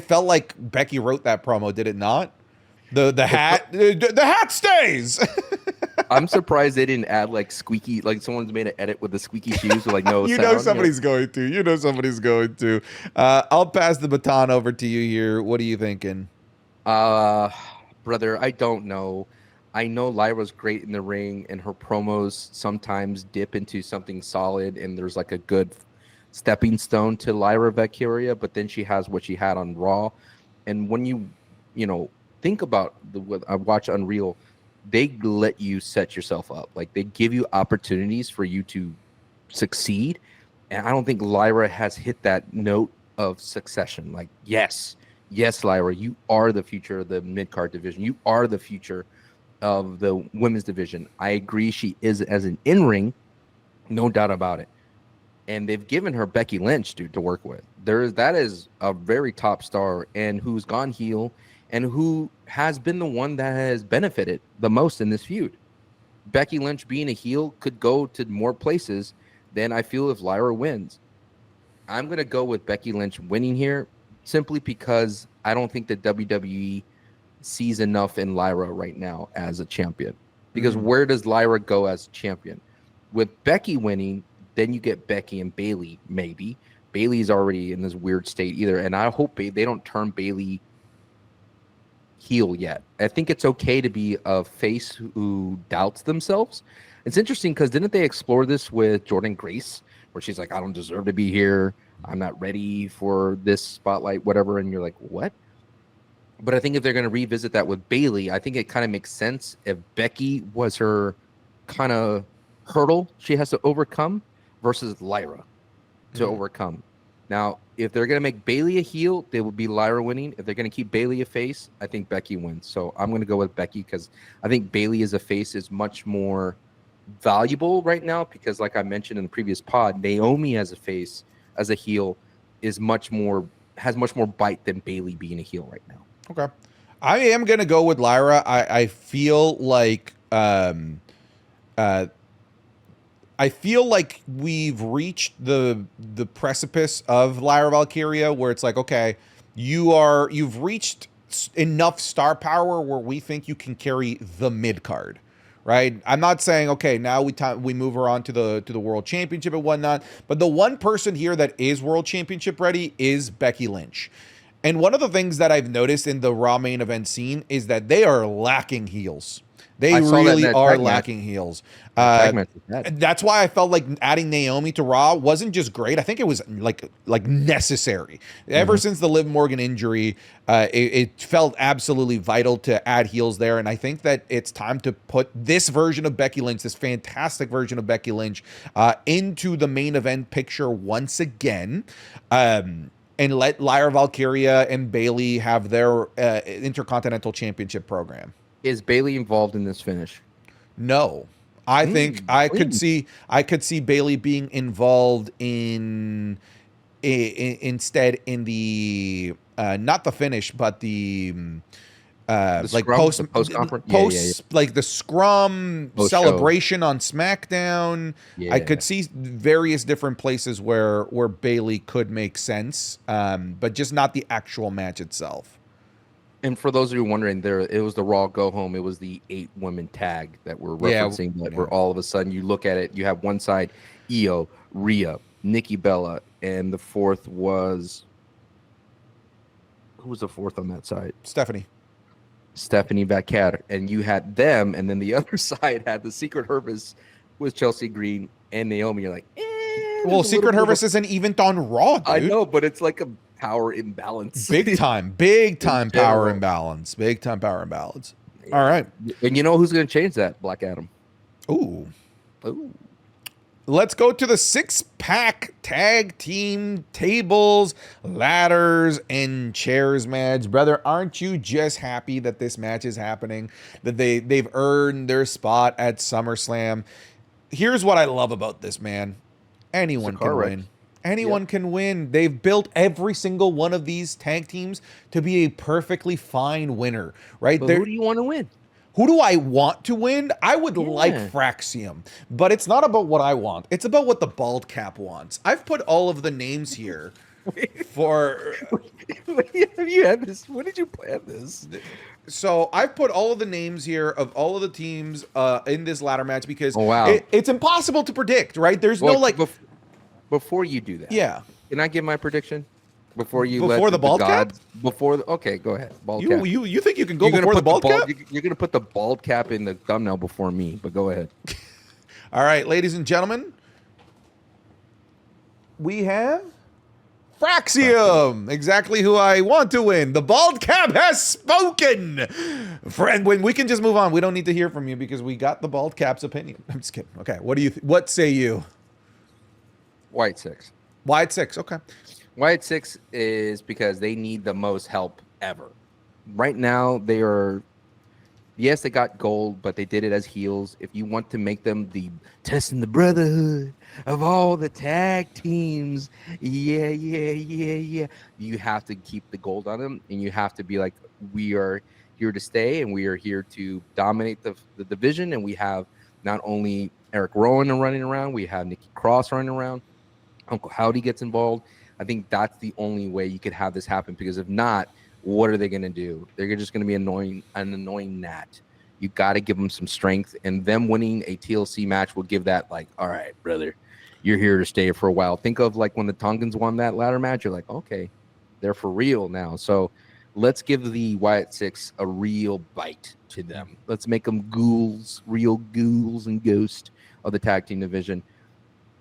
felt like Becky wrote that promo, did it not? The hat stays. I'm surprised they didn't add like squeaky, like someone's made an edit with the squeaky shoes with like no you sound. know somebody's going to. You know somebody's going to. I'll pass the baton over to you here. What are you thinking? Brother, I don't know. I know Lyra's great in the ring and her promos sometimes dip into something solid and there's like a good stepping stone to Lyra Valkyria, but then she has what she had on Raw. And when you think about I watch Unreal, they let you set yourself up. Like they give you opportunities for you to succeed. And I don't think Lyra has hit that note of succession. Like, yes, Lyra, you are the future of the mid-card division. You are the future of the women's division. I agree she is as an in-ring, no doubt about it. And they've given her Becky Lynch, dude, to work with. That is a very top star and who's gone heel and who has been the one that has benefited the most in this feud. Becky Lynch being a heel could go to more places than I feel if Lyra wins. I'm going to go with Becky Lynch winning here simply because I don't think that WWE sees enough in Lyra right now as a champion. Because where does Lyra go as champion? With Becky winning, then you get Becky and Bayley, maybe. Bayley's already in this weird state either, and I hope they don't turn Bayley heel yet. I think it's okay to be a face who doubts themselves. It's interesting because didn't they explore this with Jordynne Grace, where she's like, I don't deserve to be here. I'm not ready for this spotlight, whatever. And you're like, what? But I think if they're going to revisit that with Bayley, I think it kind of makes sense if Becky was her kind of hurdle she has to overcome versus Lyra to overcome. Now, if they're going to make Bayley a heel, they will be Lyra winning. If they're going to keep Bayley a face, I think Becky wins. So I'm going to go with Becky because I think Bayley as a face is much more valuable right now because, like I mentioned in the previous pod, Naomi as a face, as a heel, has much more bite than Bayley being a heel right now. Okay. I am going to go with Lyra. I feel like we've reached the precipice of Lyra Valkyria where it's like, okay, you've reached enough star power where we think you can carry the mid card, right? I'm not saying, okay, now we move her on to the world championship and whatnot, but the one person here that is world championship ready is Becky Lynch. And one of the things that I've noticed in the Raw main event scene is that they are lacking heels. They really are lacking heels. That's why I felt like adding Naomi to Raw wasn't just great. I think it was like necessary. Ever since the Liv Morgan injury, it felt absolutely vital to add heels there. And I think that it's time to put this version of Becky Lynch, this fantastic version of Becky Lynch, into the main event picture once again. And let Lyra Valkyria and Bayley have their Intercontinental Championship program. Is Bayley involved in this finish? No. I think I could see Bayley being involved instead in the not the finish, but the like scrum, the post-conference? post like the scrum Post-show. celebration on SmackDown. Yeah. I could see various different places where Bailey could make sense, but just not the actual match itself. And for those of you wondering, it was the Raw Go Home. It was the 8 women tag that we're referencing. Where all of a sudden you look at it, you have one side Io, Rhea, Nikki Bella, and the fourth was, who was the fourth on that side? Stephanie Vaquer, and you had them, and then the other side had the Secret Service with Chelsea Green and Naomi. You're like, well, Secret Service isn't even on Raw, dude. I know, but it's like a power imbalance. Big time power imbalance. Big time power imbalance. All right. And you know who's going to change that? Black Adam. Ooh. Let's go to the 6-pack tag team tables, ladders, and chairs match. Brother, aren't you just happy that this match is happening? That they've earned their spot at SummerSlam? Here's what I love about this, man. Anyone can win. Anyone can win. They've built every single one of these tag teams to be a perfectly fine winner, right? But who do you want to win? Who do I want to win? I would like Fraxium, but it's not about what I want. It's about what the Bald Cap wants. I've put all of the names here for... Have you had this? When did you plan this? So I've put all of the names here of all of the teams in this ladder match because it's impossible to predict, right? There's no like... Before you do that, can I give my prediction? Before the Bald Cap? Okay, go ahead. Bald Cap. You think you can go before the Bald Cap? You're going to put the Bald Cap in the thumbnail before me, but go ahead. All right, ladies and gentlemen, we have Fraxium, exactly who I want to win. The Bald Cap has spoken. Friend, when we can just move on. We don't need to hear from you because we got the Bald Cap's opinion. I'm just kidding. Okay, what say you? White 6. White 6, okay. White 6 is because they need the most help ever. Right now, they got gold, but they did it as heels. If you want to make them the testing the brotherhood of all the tag teams, you have to keep the gold on them, and you have to be like, we are here to stay, and we are here to dominate the division, and we have not only Eric Rowan running around, we have Nikki Cross running around, Uncle Howdy gets involved. I think that's the only way you could have this happen, because if not, what are they going to do? They're just going to be an annoying gnat. You got to give them some strength, and them winning a TLC match will give that, like, all right, brother, you're here to stay for a while. Think of like when the Tongans won that ladder match. You're like, okay, they're for real now. So let's give the Wyatt Six a real bite to them. Let's make them ghouls, real ghouls and ghosts of the tag team division.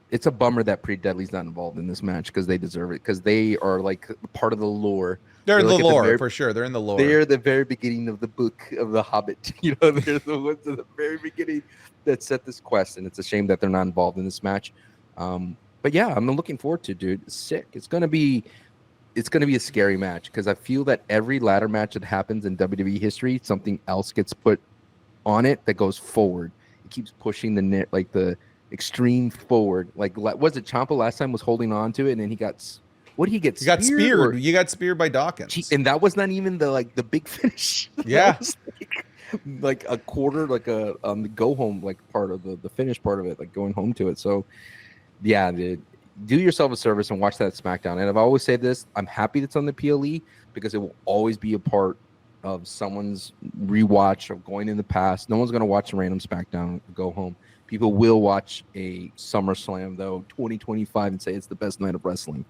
It's a bummer that Pretty Deadly's not involved in this match, because they deserve it, because they are like part of the lore. They're in the lore, for sure. They're in the lore. They're the very beginning of the book of The Hobbit. You know, they're the ones at the very beginning that set this quest, and it's a shame that they're not involved in this match. But yeah, I'm looking forward to it, dude. It's sick. It's gonna be a scary match, because I feel that every ladder match that happens in WWE history, something else gets put on it that goes forward. It keeps pushing the extreme forward. Like, was it Ciampa last time was holding on to it, and then he got speared? You got speared by Dawkins, and that was not even the big finish. Yeah, like a quarter, like the go home, like part of the finish part of it, like going home to it. So yeah, dude, do yourself a service and watch that SmackDown. And I've always said this: I'm happy it's on the PLE, because it will always be a part of someone's rewatch of going in the past. No one's gonna watch a random SmackDown go home. People will watch a SummerSlam, though, 2025, and say it's the best night of wrestling.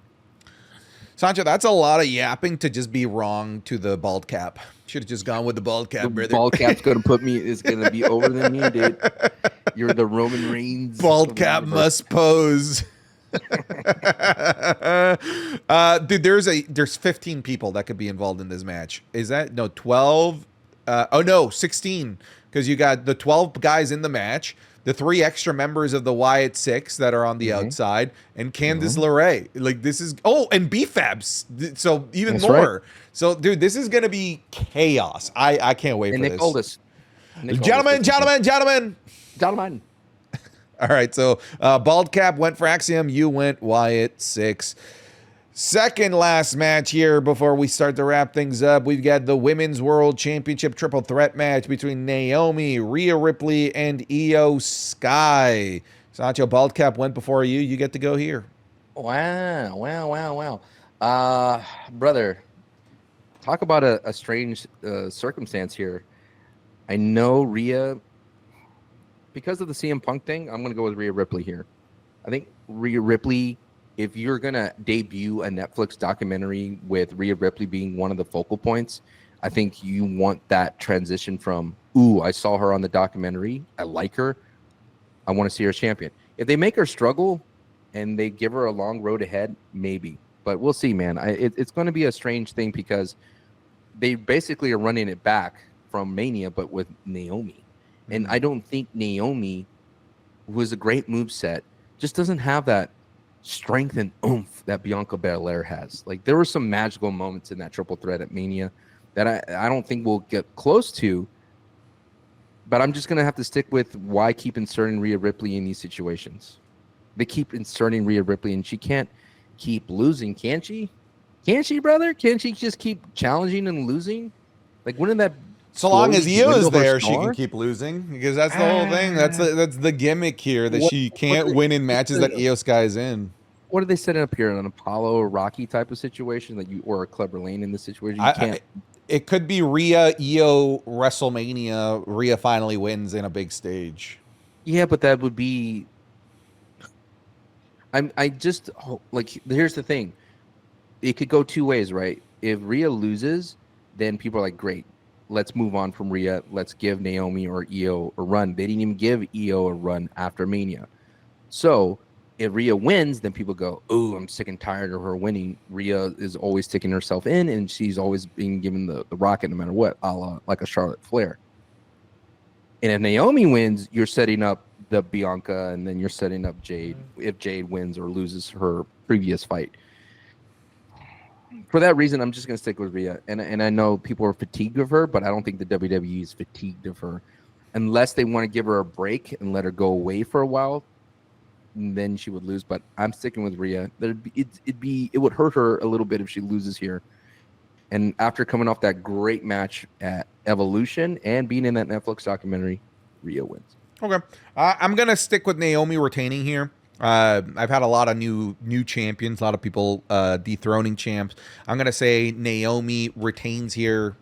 Sancho, that's a lot of yapping to just be wrong to the Bald Cap. Should have just gone with the Bald Cap, brother. Bald Cap's going to be over than me, dude. You're the Roman Reigns. Bald Cap must pose. Dude, there's 15 people that could be involved in this match. Is that 12? 16, because you got the 12 guys in the match, the 3 extra members of the Wyatt Six that are on the outside, and Candice LeRae. Like, this is and B-Fabs. So even more. Right. So, dude, this is gonna be chaos. I can't wait for Nick this. Aldis. Gentlemen. All right, so Bald Cap went for Axiom. You went Wyatt Six. Second last match here before we start to wrap things up. We've got the Women's World Championship triple threat match between Naomi, Rhea Ripley, and Io Sky. Sancho Baldcap went before you. You get to go here. Wow. Brother, talk about a strange circumstance here. I know Rhea, because of the CM Punk thing, I'm going to go with Rhea Ripley here. I think Rhea Ripley, if you're going to debut a Netflix documentary with Rhea Ripley being one of the focal points, I think you want that transition from, ooh, I saw her on the documentary, I like her, I want to see her as champion. If they make her struggle and they give her a long road ahead, maybe. But we'll see, man. It's going to be a strange thing because they basically are running it back from Mania, but with Naomi. And I don't think Naomi, who is a great moveset, just doesn't have that strength and oomph that Bianca Belair has. Like, there were some magical moments in that triple threat at Mania that I don't think we'll get close to, but I'm just going to have to stick with why keep inserting Rhea Ripley in these situations. They keep inserting Rhea Ripley, and she can't keep losing, can she? Can she, brother? Can she just keep challenging and losing? Like, wouldn't that... So long as Io is there, she can keep losing, because that's the whole thing. That's the gimmick here, that she can't win in matches that Io Sky's in. What are they setting up here? An Apollo or Rocky type of situation, that you, or a Clever Lane in this situation? You can't. It could be Rhea, Io, WrestleMania. Rhea finally wins in a big stage. Yeah, but that would be... I just, like, here's the thing. It could go two ways, right? If Rhea loses, then people are like, great, let's move on from Rhea. Let's give Naomi or Io a run. They didn't even give Io a run after Mania. So if Rhea wins, then people go, oh, I'm sick and tired of her winning. Rhea is always sticking herself in, and she's always being given the rocket no matter what, a la like a Charlotte Flair. And if Naomi wins, you're setting up the Bianca, and then you're setting up Jade if Jade wins or loses her previous fight. For that reason, I'm just going to stick with Rhea. And I know people are fatigued of her, but I don't think the WWE is fatigued of her. Unless they want to give her a break and let her go away for a while, then she would lose. But I'm sticking with Rhea. It would hurt her a little bit if she loses here. And after coming off that great match at Evolution and being in that Netflix documentary, Rhea wins. Okay. I'm going to stick with Naomi retaining here. I've had a lot of new champions, a lot of people dethroning champs. I'm going to say Naomi retains here.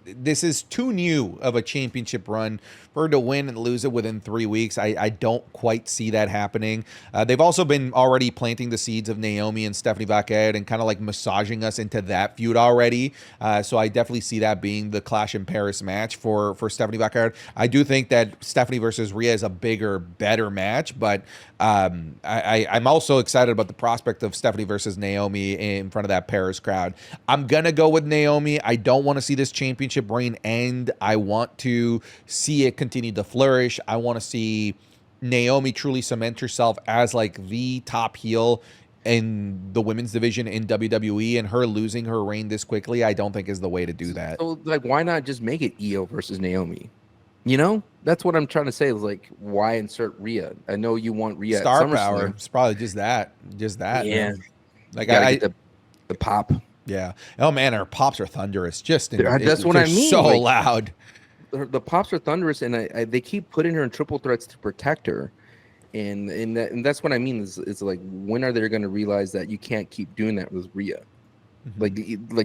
This is too new of a championship run for her to win and lose it within 3 weeks. I don't quite see that happening. They've also been already planting the seeds of Naomi and Stephanie Vaquer and kind of like massaging us into that feud already. So I definitely see that being the Clash in Paris match for Stephanie Vaquer. I do think that Stephanie versus Rhea is a bigger, better match, but I'm also excited about the prospect of Stephanie versus Naomi in front of that Paris crowd. I'm going to go with Naomi. I don't want to see this championship reign end. I want to see it continue to flourish. I want to see Naomi truly cement herself as like the top heel in the women's division in WWE, and her losing her reign this quickly, I don't think is the way to do that. So, like, why not just make it Io versus Naomi? You know, that's what I'm trying to say. Is like, why insert Rhea? I know you want Rhea star at power. It's probably just that. Yeah. Man. Like the pop. Yeah. Oh man, her pops are thunderous. That's what I mean. So like, loud. The pops are thunderous, and they keep putting her in triple threats to protect her, and that's what I mean. Is like, when are they going to realize that you can't keep doing that with Rhea? Mm-hmm.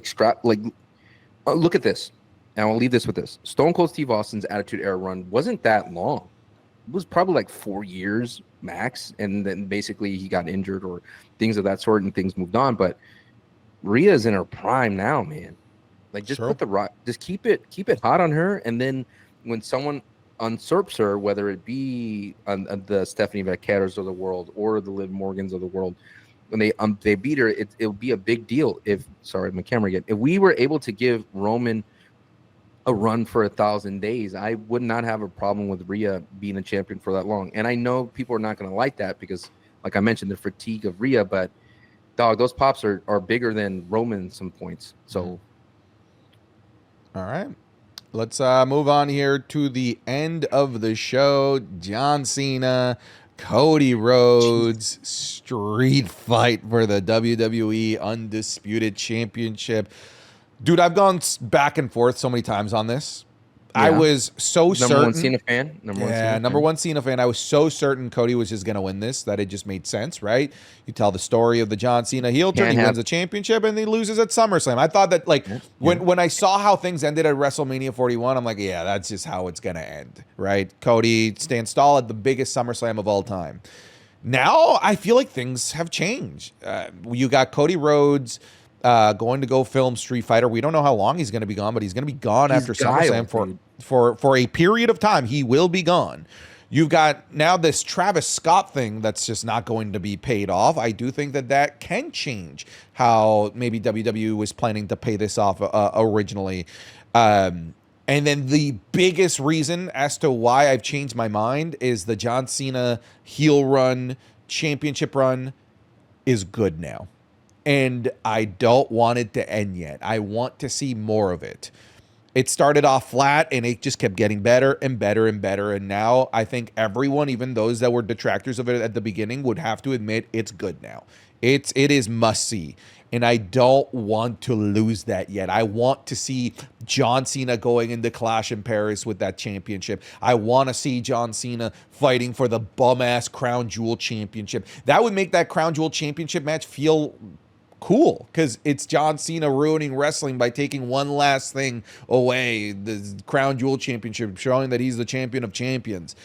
Look at this. And I'll leave this with this. Stone Cold Steve Austin's Attitude Era run wasn't that long. It was probably like 4 years max, and then basically he got injured or things of that sort, and things moved on. But Rhea's in her prime now, man. Like, just put the rock, just keep it hot on her, and then when someone usurps her, whether it be on the Stephanie Vaqueras of the world or the Liv Morgans of the world, when they beat her, it'll be a big deal. If we were able to give Roman a run for 1,000 days, I would not have a problem with Rhea being a champion for that long. And I know people are not going to like that because, like I mentioned, the fatigue of Rhea, but dog, those pops are bigger than Roman some points. So, all right, let's move on here to the end of the show. John Cena Cody Rhodes street fight for the WWE Undisputed Championship. Dude, I've gone back and forth so many times on this. I was so certain. Number one Cena fan. Number one Cena fan. I was so certain Cody was just going to win this that it just made sense, right? You tell the story of the John Cena heel turn. He wins the championship and he loses at SummerSlam. I thought that, like, when I saw how things ended at WrestleMania 41, I'm like, yeah, that's just how it's going to end, right? Cody stands tall at the biggest SummerSlam of all time. Now I feel like things have changed. You got Cody Rhodes going to go film Street Fighter. We don't know how long he's going to be gone, but he's going to be gone after SummerSlam for a period of time. He will be gone. You've got now this Travis Scott thing that's just not going to be paid off. I do think that can change how maybe WWE was planning to pay this off originally. And then the biggest reason as to why I've changed my mind is the John Cena heel run, championship run is good now. And I don't want it to end yet. I want to see more of it. It started off flat and it just kept getting better and better and better. And now I think everyone, even those that were detractors of it at the beginning, would have to admit it's good now. It is must see. And I don't want to lose that yet. I want to see John Cena going into Clash in Paris with that championship. I want to see John Cena fighting for the bum-ass Crown Jewel Championship. That would make that Crown Jewel Championship match feel cool, because it's John Cena ruining wrestling by taking one last thing away, the Crown Jewel Championship, showing that he's the champion of champions.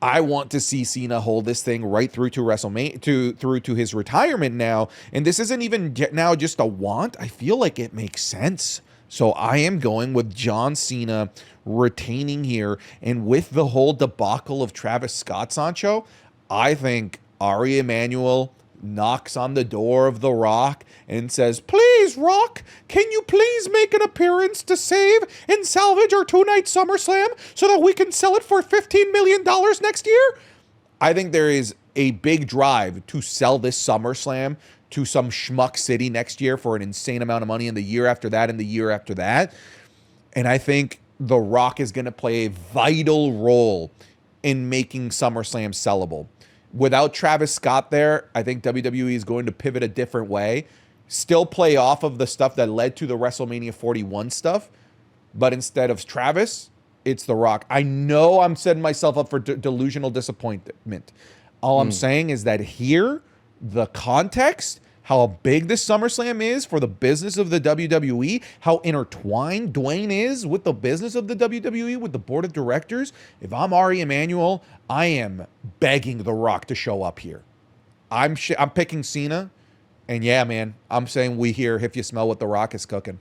I want to see Cena hold this thing right through to WrestleMania, through to his retirement now. And this isn't even now just a want. I feel like it makes sense. So I am going with John Cena retaining here. And with the whole debacle of Travis Scott, Sancho, I think Ari Emanuel knocks on the door of The Rock and says, "Please, Rock, can you please make an appearance to save and salvage our 2-night SummerSlam so that we can sell it for $15 million next year?" I think there is a big drive to sell this SummerSlam to some schmuck city next year for an insane amount of money, in the year after that and the year after that. And I think The Rock is going to play a vital role in making SummerSlam sellable. Without Travis Scott there, I think WWE is going to pivot a different way. Still play off of the stuff that led to the WrestleMania 41 stuff. But instead of Travis, it's The Rock. I know I'm setting myself up for delusional disappointment. All I'm saying is that here, the context, how big this SummerSlam is for the business of the WWE, how intertwined Dwayne is with the business of the WWE, with the board of directors. If I'm Ari Emanuel, I am begging The Rock to show up here. I'm picking Cena, and yeah, man, I'm saying we hear if you smell what The Rock is cooking.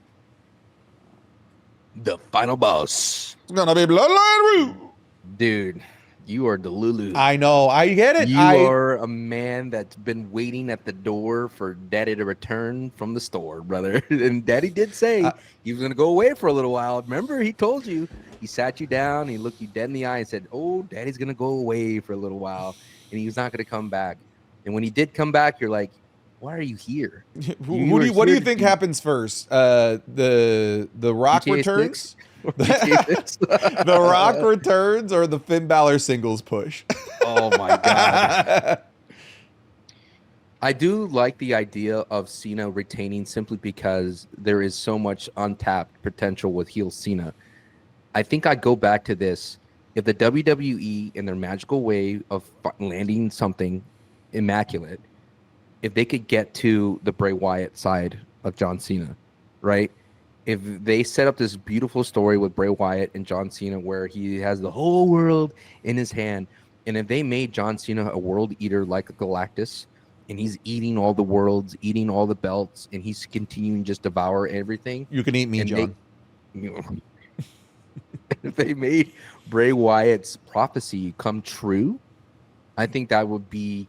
The final boss. It's gonna be Bloodline Rue. Dude, you are the Lulu. I know. I get it. You are a man that's been waiting at the door for Daddy to return from the store, brother. And Daddy did say he was going to go away for a little while. Remember, he told you. He sat you down. He looked you dead in the eye and said, "Oh, Daddy's going to go away for a little while. And he was not going to come back." And when he did come back, you're like, "Why are you here?" What do you think happens first? The Rock GTA returns? 6? The Rock returns or the Finn Balor singles push? Oh my God. I do like the idea of Cena retaining simply because there is so much untapped potential with heel Cena. I think I go back to this. If the WWE, in their magical way of landing something immaculate, if they could get to the Bray Wyatt side of John Cena, right? If they set up this beautiful story with Bray Wyatt and John Cena where he has the whole world in his hand, and if they made John Cena a world eater like a Galactus, and he's eating all the worlds, eating all the belts, and he's continuing just devour everything. You can eat me, John. If they made Bray Wyatt's prophecy come true, I think that would be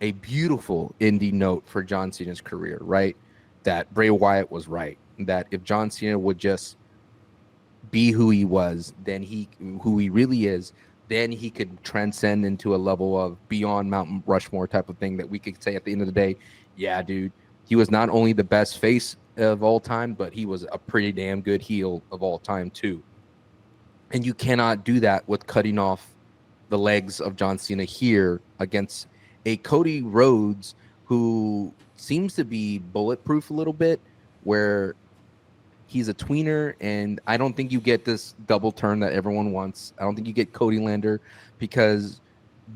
a beautiful indie note for John Cena's career, right? That Bray Wyatt was right. That if John Cena would just be who he was, then who he really is, then he could transcend into a level of beyond Mount Rushmore type of thing that we could say at the end of the day, yeah, dude, he was not only the best face of all time, but he was a pretty damn good heel of all time too. And you cannot do that with cutting off the legs of John Cena here against a Cody Rhodes who seems to be bulletproof a little bit, where he's a tweener, and I don't think you get this double turn that everyone wants. I don't think you get Cody Lander because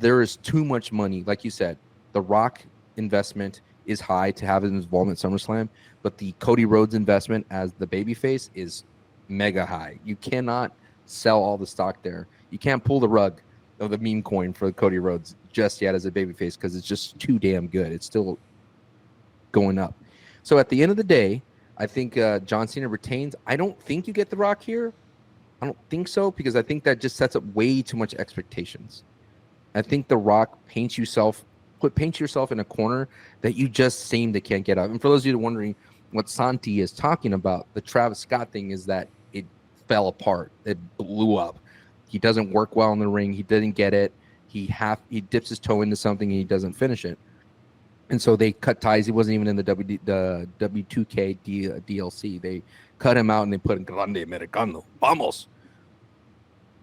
there is too much money. Like you said, the Rock investment is high to have his involvement in SummerSlam, but the Cody Rhodes investment as the babyface is mega high. You cannot sell all the stock there. You can't pull the rug of the meme coin for Cody Rhodes just yet as a babyface because it's just too damn good. It's still going up. So at the end of the day, I think John Cena retains. I don't think you get The Rock here. I don't think so, because I think that just sets up way too much expectations. I think The Rock paints yourself in a corner that you just seem to can't get out. And for those of you wondering what Santi is talking about, the Travis Scott thing is that it fell apart. It blew up. He doesn't work well in the ring. He didn't get it. He dips his toe into something and he doesn't finish it. And so they cut ties. He wasn't even in the W2K DLC. They cut him out and they put Grande Americano. Vamos.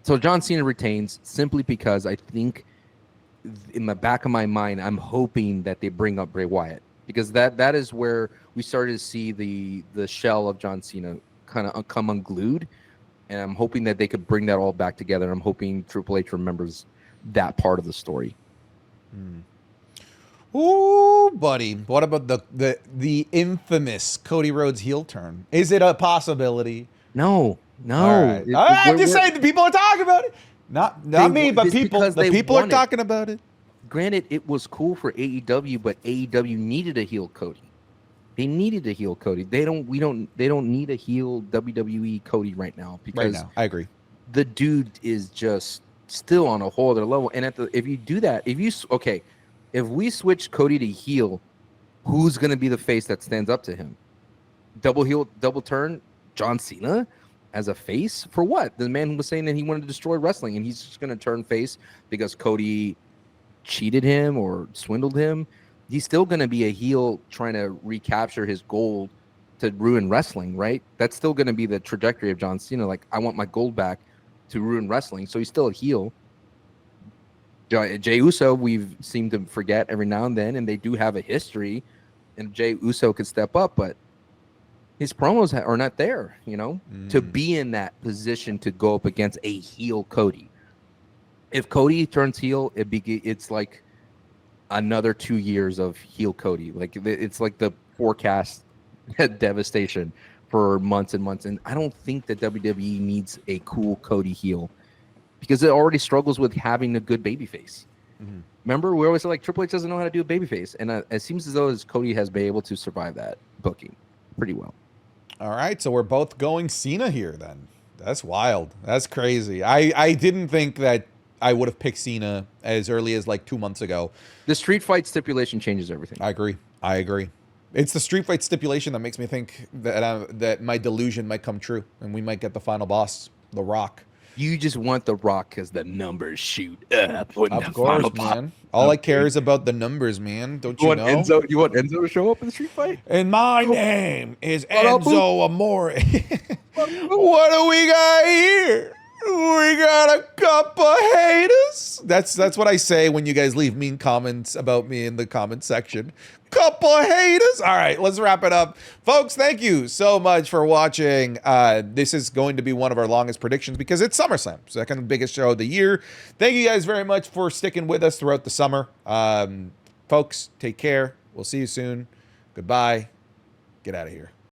So John Cena retains simply because I think in the back of my mind, I'm hoping that they bring up Bray Wyatt, because that is where we started to see the shell of John Cena kind of come unglued. And I'm hoping that they could bring that all back together. I'm hoping Triple H remembers that part of the story. Ooh, buddy. What about the infamous Cody Rhodes heel turn? Is it a possibility? No. All right. I'm just saying, the people are talking about it. Not me, but people. The people are talking about it. Granted, it was cool for AEW, but AEW needed a heel Cody. They needed a heel Cody. They don't need a heel WWE Cody right now, because right now, I agree. The dude is just still on a whole other level. And if you do that, if we switch Cody to heel, who's going to be the face that stands up to him? Double heel, double turn, John Cena as a face for what? The man was saying that he wanted to destroy wrestling, and he's just going to turn face because Cody cheated him or swindled him. He's still going to be a heel trying to recapture his gold to ruin wrestling, right? That's still going to be the trajectory of John Cena. Like, I want my gold back to ruin wrestling. So he's still a heel. Jey Uso, we've seemed to forget every now and then, and they do have a history, and Jey Uso could step up, but his promos are not there, to be in that position to go up against a heel Cody. If Cody turns heel, it's like another 2 years of heel Cody. Like, it's like the forecast devastation for months and months. And I don't think that WWE needs a cool Cody heel, because it already struggles with having a good babyface. Mm-hmm. Remember, we always say, like, Triple H doesn't know how to do a babyface, and it seems as though Cody has been able to survive that booking pretty well. All right, so we're both going Cena here then. That's wild. That's crazy. I didn't think that I would have picked Cena as early as like 2 months ago. The street fight stipulation changes everything. I agree. It's the street fight stipulation that makes me think that my delusion might come true, and we might get the final boss, The Rock. You just want The Rock because the numbers shoot up. Of course, man. All I care is about the numbers, man. Don't you know? You want Enzo to show up in the street fight? And my name is Enzo Amore. What do we got here? We got a couple haters. That's what I say when you guys leave mean comments about me in the comment section. Couple haters. All right, let's wrap it up. Folks, thank you so much for watching. This is going to be one of our longest predictions because it's SummerSlam, second biggest show of the year. Thank you guys very much for sticking with us throughout the summer. Folks, take care. We'll see you soon. Goodbye. Get out of here.